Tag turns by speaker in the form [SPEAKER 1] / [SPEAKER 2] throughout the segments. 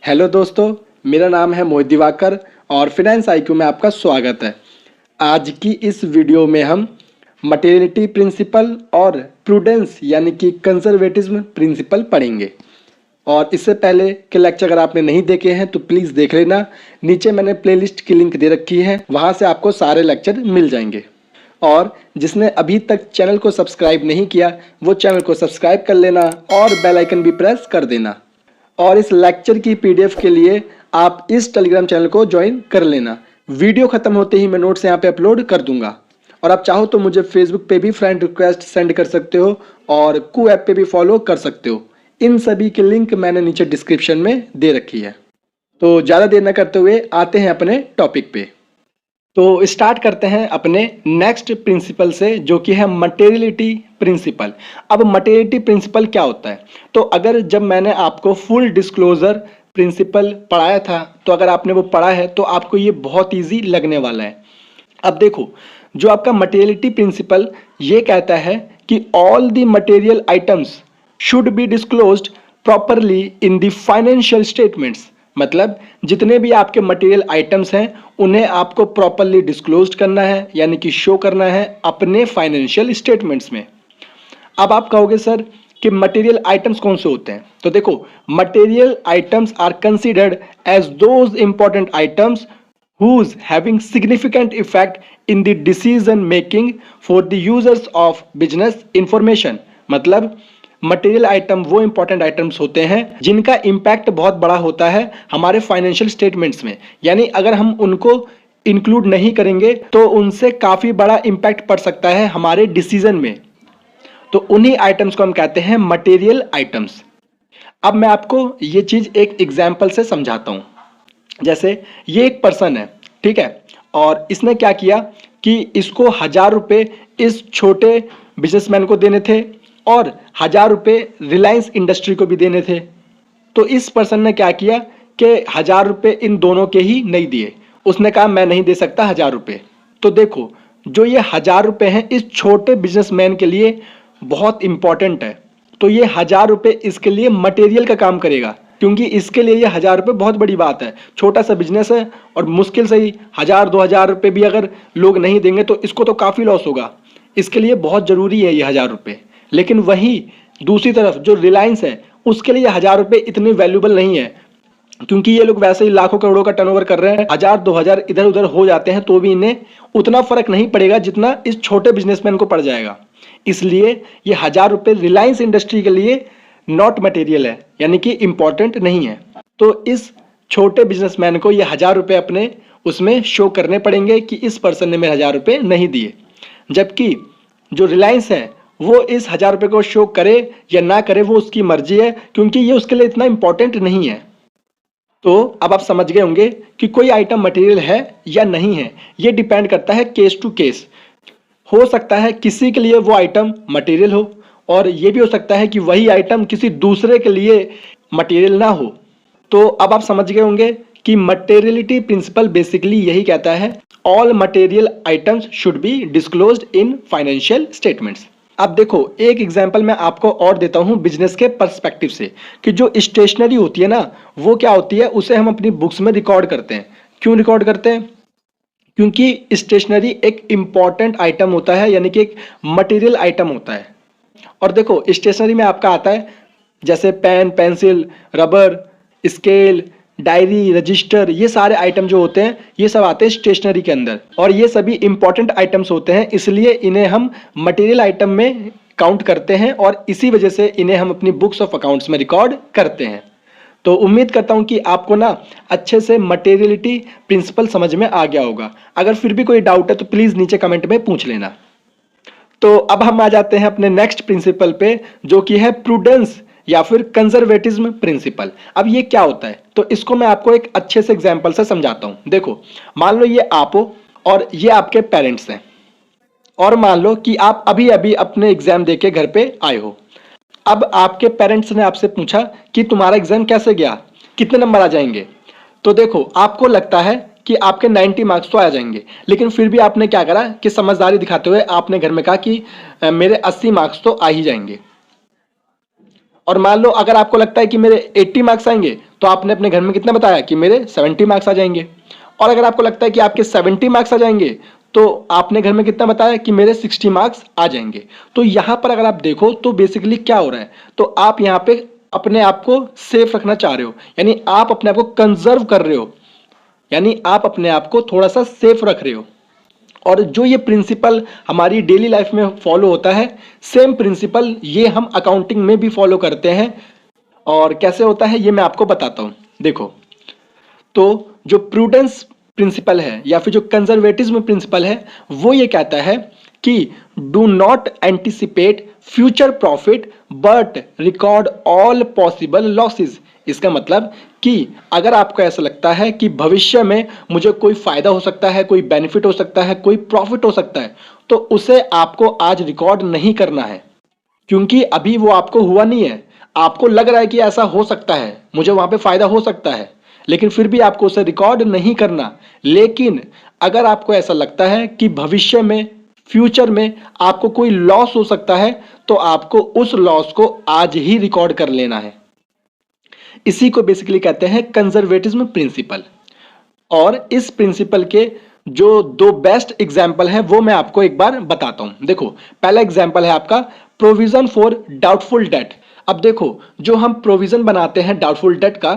[SPEAKER 1] Hello दोस्तों, मेरा नाम है मोहित दिवाकर और फिनेंस आईक्यू में आपका स्वागत है। आज की इस वीडियो में हम मटेरियलिटी प्रिंसिपल और प्रूडेंस यानी कि कंजर्वेटिज्म प्रिंसिपल पढ़ेंगे। और इससे पहले के लेक्चर अगर आपने नहीं देखे हैं तो प्लीज़ देख लेना। नीचे मैंने प्लेलिस्ट की लिंक दे रखी है, वहाँ से आपको सारे लेक्चर मिल जाएंगे। और जिसने अभी तक चैनल को सब्सक्राइब नहीं किया वो चैनल को सब्सक्राइब कर लेना और बेल आइकन भी प्रेस कर देना। और इस लेक्चर की पीडीएफ के लिए आप इस टेलीग्राम चैनल को ज्वाइन कर लेना। वीडियो खत्म होते ही मैं नोट्स यहाँ पे अपलोड कर दूंगा। और आप चाहो तो मुझे फेसबुक पे भी फ्रेंड रिक्वेस्ट सेंड कर सकते हो और कू ऐप पे भी फॉलो कर सकते हो। इन सभी की लिंक मैंने नीचे डिस्क्रिप्शन में दे रखी है। तो ज़्यादा देर न करते हुए आते हैं अपने टॉपिक पे। तो स्टार्ट करते हैं अपने नेक्स्ट प्रिंसिपल से, जो कि है मटेरियलिटी प्रिंसिपल। अब मटेरियलिटी प्रिंसिपल क्या होता है? तो अगर जब मैंने आपको फुल डिस्क्लोजर प्रिंसिपल पढ़ाया था तो अगर आपने वो पढ़ा है तो आपको ये बहुत इजी लगने वाला है। अब देखो, जो आपका मटेरियलिटी प्रिंसिपल ये कहता है कि all the material items should be disclosed properly in the financial statements. मतलब जितने भी आपके मटेरियल आइटम्स हैं उन्हें आपको प्रॉपरली डिस्क्लोज करना है, यानी कि शो करना है अपने फाइनेंशियल स्टेटमेंट्स में। अब आप कहोगे सर कि मटेरियल आइटम्स कौन से होते हैं? तो देखो, material items are considered as those important items whose having significant effect in the decision making for the users of business information। मतलब मटेरियल आइटम वो इंपॉर्टेंट आइटम्स होते हैं जिनका इम्पैक्ट बहुत बड़ा होता है हमारे फाइनेंशियल स्टेटमेंट्स में। यानी अगर हम उनको इंक्लूड नहीं करेंगे तो उनसे काफ़ी बड़ा इम्पैक्ट पड़ सकता है हमारे डिसीजन में। तो उन्हीं आइटम्स को हम कहते हैं मटेरियल आइटम्स। अब मैं आपको ये चीज़ एक एग्जाम्पल से समझाता हूँ। जैसे ये एक पर्सन है, ठीक है, और इसने क्या किया कि इसको 1000 रुपये इस छोटे बिजनेसमैन को देने थे और 1000 रुपये रिलायंस इंडस्ट्री को भी देने थे। तो इस पर्सन ने क्या किया कि 1000 रुपये इन दोनों के ही नहीं दिए। उसने कहा मैं नहीं दे सकता 1000 रुपये। तो देखो, जो ये 1000 रुपये हैं इस छोटे बिजनेसमैन के लिए बहुत इंपॉर्टेंट है। तो ये 1000 रुपये इसके लिए मटेरियल का काम करेगा, क्योंकि इसके लिए ये 1000 रुपये बहुत बड़ी बात है। छोटा सा बिजनेस है और मुश्किल से ही 1000-2000 रुपये भी अगर लोग नहीं देंगे तो इसको तो काफ़ी लॉस होगा। इसके लिए बहुत ज़रूरी है ये 1000 रुपये। लेकिन वहीं दूसरी तरफ जो रिलायंस है उसके लिए 1000 रुपये इतने वैल्यूबल नहीं है, क्योंकि ये लोग वैसे ही लाखों करोड़ों का टर्नओवर कर रहे हैं। 1000-2000 इधर उधर हो जाते हैं तो भी इन्हें उतना फर्क नहीं पड़ेगा जितना इस छोटे बिजनेसमैन को पड़ जाएगा। इसलिए ये 1000 रुपये रिलायंस इंडस्ट्री के लिए नॉट मटेरियल है, यानी कि इंपॉर्टेंट नहीं है। तो इस छोटे बिजनेसमैन को ये 1000 रुपये अपने उसमें शो करने पड़ेंगे कि इस पर्सन ने मेरे 1000 रुपये नहीं दिए। जबकि जो रिलायंस है वो इस 1000 रुपये को शो करे या ना करे वो उसकी मर्जी है, क्योंकि ये उसके लिए इतना इंपॉर्टेंट नहीं है। तो अब आप समझ गए होंगे कि कोई आइटम मटेरियल है या नहीं है, ये डिपेंड करता है केस टू केस। हो सकता है किसी के लिए वो आइटम मटेरियल हो और ये भी हो सकता है कि वही आइटम किसी दूसरे के लिए मटेरियल ना हो। तो अब आप समझ गए होंगे कि मटेरियलिटी प्रिंसिपल बेसिकली यही कहता है all material items should be disclosed in financial statements. अब देखो, एक एग्जांपल मैं आपको और देता हूं बिजनेस के पर्सपेक्टिव से कि जो स्टेशनरी होती है ना वो क्या होती है, उसे हम अपनी बुक्स में रिकॉर्ड करते हैं। क्यों रिकॉर्ड करते हैं? क्योंकि स्टेशनरी एक इंपॉर्टेंट आइटम होता है, यानी कि एक मटेरियल आइटम होता है। और देखो, स्टेशनरी में आपका आता है जैसे pen, pencil, rubber, scale, diary, register, ये सारे आइटम जो होते हैं ये सब आते हैं स्टेशनरी के अंदर। और ये सभी इंपॉर्टेंट आइटम्स होते हैं, इसलिए इन्हें हम मटेरियल आइटम में काउंट करते हैं और इसी वजह से इन्हें हम अपनी बुक्स ऑफ अकाउंट्स में रिकॉर्ड करते हैं। तो उम्मीद करता हूं कि आपको ना अच्छे से मटेरियलिटी प्रिंसिपल समझ में आ गया होगा। अगर फिर भी कोई डाउट है तो प्लीज़ नीचे कमेंट में पूछ लेना। तो अब हम आ जाते हैं अपने नेक्स्ट प्रिंसिपल पे, जो कि है प्रूडेंस या फिर कंजर्वेटिज्म प्रिंसिपल। अब ये क्या होता है तो इसको मैं आपको एक अच्छे से एग्जांपल से समझाता हूँ। देखो, मान लो ये आप हो और ये आपके पेरेंट्स हैं, और मान लो कि आप अभी अभी अपने एग्जाम दे के घर पे आए हो। अब आपके पेरेंट्स ने आपसे पूछा कि तुम्हारा एग्जाम कैसे गया, कितने नंबर आ जाएंगे। तो देखो, आपको लगता है कि आपके 90 मार्क्स तो आ जाएंगे, लेकिन फिर भी आपने क्या करा कि समझदारी दिखाते हुए आपने घर में कहा कि मेरे 80 मार्क्स तो आ ही जाएंगे। और मान लो अगर आपको लगता है कि मेरे 80 मार्क्स आएंगे तो आपने अपने घर में कितना बताया कि मेरे 70 मार्क्स आ जाएंगे। और अगर आपको लगता है कि आपके 70 मार्क्स आ जाएंगे तो आपने घर में कितना बताया कि मेरे 60 मार्क्स आ जाएंगे। तो यहां पर अगर आप देखो तो बेसिकली क्या हो रहा है, तो आप यहां पे अपने आप को सेफ रखना चाह रहे हो, यानी आप अपने आप को कंजर्व कर रहे हो, यानी आप अपने आप को थोड़ा सा सेफ रख रहे हो। और जो ये प्रिंसिपल हमारी डेली लाइफ में फॉलो होता है, सेम प्रिंसिपल ये हम अकाउंटिंग में भी फॉलो करते हैं। और कैसे होता है ये मैं आपको बताता हूं। देखो, तो जो प्रूडेंस प्रिंसिपल है या फिर जो कंजर्वेटिज्म प्रिंसिपल है वो ये कहता है कि do not anticipate future profit but record all possible losses. इसका मतलब कि अगर आपको ऐसा लगता है कि भविष्य में मुझे कोई फायदा हो सकता है, कोई बेनिफिट हो सकता है, कोई प्रॉफिट हो सकता है, तो उसे आपको आज रिकॉर्ड नहीं करना है, क्योंकि अभी वो आपको हुआ नहीं है। आपको लग रहा है कि ऐसा हो सकता है, मुझे वहां पे फायदा हो सकता है, लेकिन फिर भी आपको उसे रिकॉर्ड नहीं करना। लेकिन अगर आपको ऐसा लगता है कि भविष्य में, फ्यूचर में आपको कोई लॉस हो सकता है, तो आपको उस लॉस को आज ही रिकॉर्ड कर लेना है। इसी को बेसिकली कहते हैं कंजर्वेटिज्म प्रिंसिपल। और इस प्रिंसिपल के जो दो बेस्ट एग्जाम्पल है वो मैं आपको एक बार बताता हूं। देखो, पहला एग्जाम्पल है आपका प्रोविजन फॉर डाउटफुल डेट। अब देखो, जो हम प्रोविजन बनाते हैं डाउटफुल डेट का,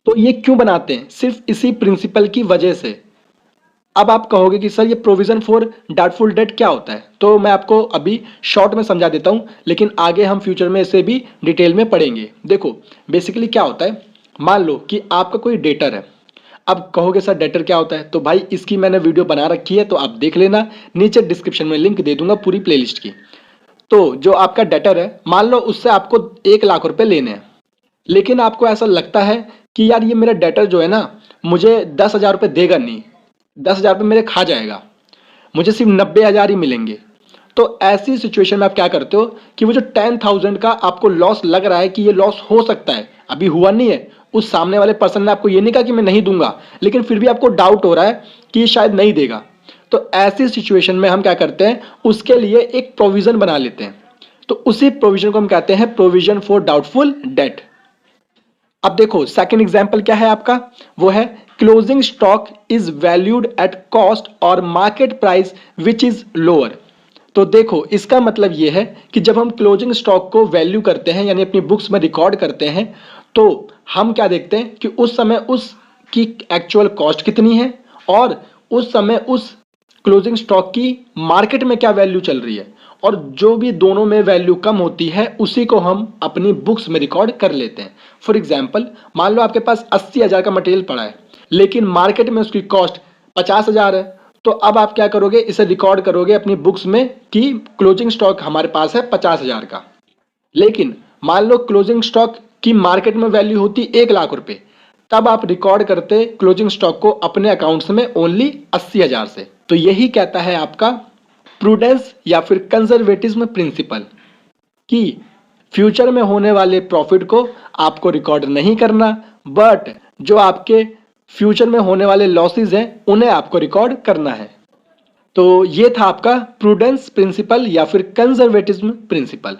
[SPEAKER 1] तो ये क्यों बनाते हैं? सिर्फ इसी प्रिंसिपल की वजह से। अब आप कहोगे कि सर ये प्रोविजन फॉर डाउटफुल डेट क्या होता है, तो मैं आपको अभी शॉर्ट में समझा देता हूं, लेकिन आगे हम फ्यूचर में इसे भी डिटेल में पढ़ेंगे। देखो, बेसिकली क्या होता है, मान लो कि आपका कोई डेटर है। अब कहोगे सर डेटर क्या होता है, तो भाई इसकी मैंने वीडियो बना रखी है, तो आप देख लेना, नीचे डिस्क्रिप्शन में लिंक दे दूंगा पूरी प्लेलिस्ट की। तो जो आपका डेटर है, मान लो उससे आपको 1 लाख रुपए लेने हैं, लेकिन आपको ऐसा लगता है कि यार ये मेरा डेटर जो है ना, मुझे 10,000 रुपये देगा नहीं, 10,000 रुपये मेरे खा जाएगा, मुझे सिर्फ 90,000 ही मिलेंगे। तो ऐसी सिचुएशन में आप क्या करते हो कि वो जो 10,000 का आपको लॉस लग रहा है कि ये लॉस हो सकता है, अभी हुआ नहीं है, उस सामने वाले पर्सन ने आपको ये नहीं कहा कि मैं नहीं दूंगा, लेकिन फिर भी आपको डाउट हो रहा है कि ये शायद नहीं देगा, तो ऐसी सिचुएशन में हम क्या करते हैं, उसके लिए एक प्रोविजन बना लेते हैं। तो उसी प्रोविजन को हम कहते हैं प्रोविजन फॉर डाउटफुल डेट। अब देखो, सेकंड एग्जांपल क्या है आपका, वो है closing stock is valued at cost और market price which is lower. तो देखो, इसका मतलब ये है कि जब हम क्लोजिंग स्टॉक को वैल्यू करते हैं, यानी अपनी बुक्स में रिकॉर्ड करते हैं, तो हम क्या देखते हैं कि उस समय उसकी एक्चुअल कॉस्ट कितनी है और उस समय उस क्लोजिंग स्टॉक की मार्केट में क्या वैल्यू चल रही है, और जो भी दोनों में वैल्यू कम होती है उसी को हम अपनी बुक्स में रिकॉर्ड कर लेते हैं। फॉर एग्जाम्पल, मान लो आपके पास 80,000 का मटेरियल पड़ा है, लेकिन मार्केट में उसकी कॉस्ट 50,000 है, तो अब आप क्या करोगे, इसे रिकॉर्ड करोगे अपनी बुक्स में कि क्लोजिंग स्टॉक हमारे पास है 50,000 का। लेकिन मान लो क्लोजिंग स्टॉक की मार्केट में वैल्यू होती 1 लाख रुपए, तब आप रिकॉर्ड करते क्लोजिंग स्टॉक को अपने अकाउंट्स में ओनली 80,000 से। तो यही कहता है आपका प्रूडेंस या फिर कंजर्वेटिज्म प्रिंसिपल कि फ्यूचर में होने वाले प्रॉफिट को आपको रिकॉर्ड नहीं करना, बट जो आपके फ्यूचर में होने वाले लॉसेस हैं उन्हें आपको रिकॉर्ड करना है। तो ये था आपका प्रूडेंस प्रिंसिपल या फिर कंजर्वेटिज्म प्रिंसिपल।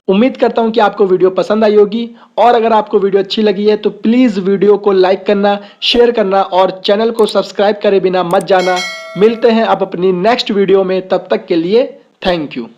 [SPEAKER 1] उम्मीद करता हूं कि आपको वीडियो पसंद आई होगी, और अगर आपको वीडियो अच्छी लगी है तो प्लीज वीडियो को लाइक करना, शेयर करना और चैनल को सब्सक्राइब करे बिना मत जाना। मिलते हैं अब अपनी नेक्स्ट वीडियो में, तब तक के लिए थैंक यू।